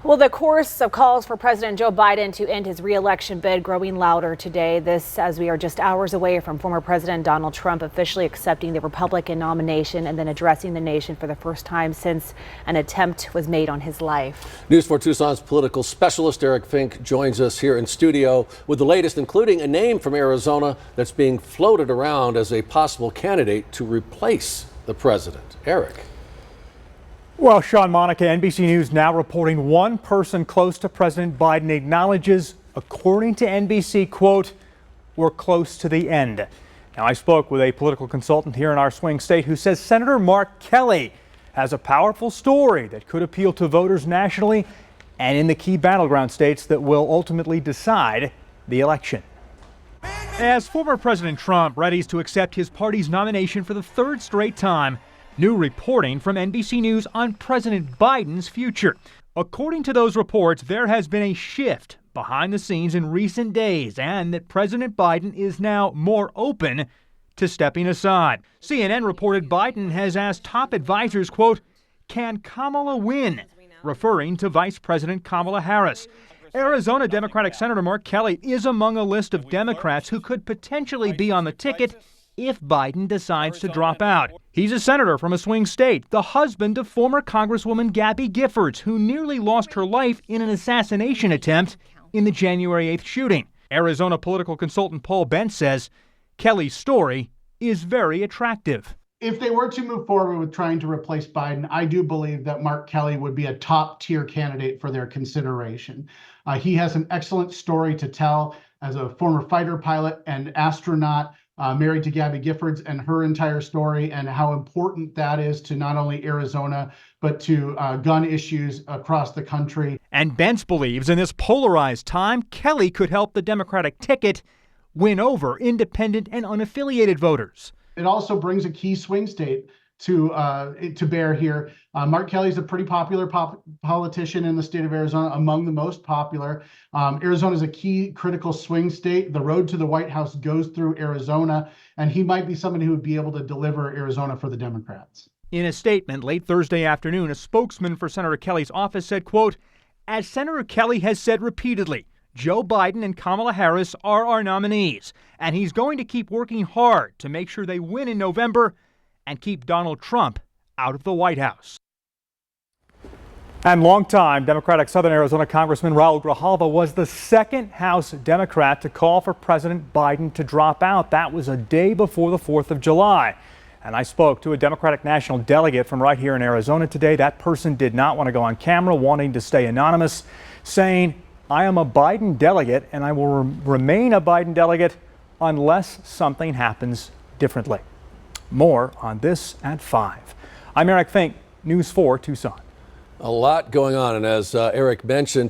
Well, the chorus of calls for President Joe Biden to end his re-election bid growing louder today. This as we are just hours away from former President Donald Trump officially accepting the Republican nomination and then addressing the nation for the first time since an attempt was made on his life. News 4 Tucson's political specialist Eric Fink joins us here in studio with the latest, including a name from Arizona that's being floated around as a possible candidate to replace the president. Eric. Well, Sean, Monica, NBC News now reporting one person close to President Biden acknowledges, according to NBC, quote, "We're close to the end." Now, I spoke with a political consultant here in our swing state who says Senator Mark Kelly has a powerful story that could appeal to voters nationally and in the key battleground states that will ultimately decide the election. As former President Trump readies to accept his party's nomination for the third straight time, new reporting from NBC News on President Biden's future. According to those reports, there has been a shift behind the scenes in recent days and that President Biden is now more open to stepping aside. CNN reported Biden has asked top advisors, quote, "Can Kamala win?" referring to Vice President Kamala Harris. Arizona Democratic Senator Mark Kelly is among a list of Democrats who could potentially be on the ticket if Biden decides to drop out. He's a senator from a swing state, the husband of former Congresswoman Gabby Giffords, who nearly lost her life in an assassination attempt in the January 8th shooting. Arizona political consultant Paul Bent says Kelly's story is very attractive. If they were to move forward with trying to replace Biden, I do believe that Mark Kelly would be a top tier candidate for their consideration. He has an excellent story to tell as a former fighter pilot and astronaut, married to Gabby Giffords, and her entire story and how important that is to not only Arizona, but to gun issues across the country. And Bentz believes in this polarized time, Kelly could help the Democratic ticket win over independent and unaffiliated voters. It also brings a key swing state to bear here. Mark Kelly is a pretty popular politician in the state of Arizona, among the most popular. Arizona is a key critical swing state. The road to the White House goes through Arizona, and he might be somebody who would be able to deliver Arizona for the Democrats. In a statement late Thursday afternoon, a spokesman for Senator Kelly's office said, quote, "As Senator Kelly has said repeatedly, Joe Biden and Kamala Harris are our nominees, and he's going to keep working hard to make sure they win in November and keep Donald Trump out of the White House." And longtime Democratic Southern Arizona Congressman Raul Grijalva was the second House Democrat to call for President Biden to drop out. That was a day before the 4th of July. And I spoke to a Democratic national delegate from right here in Arizona today. That person did not want to go on camera, wanting to stay anonymous, saying, "I am a Biden delegate and I will remain a Biden delegate unless something happens differently." More on this at 5. I'm Eric Fink, News 4 Tucson. A lot going on, and as Eric mentioned,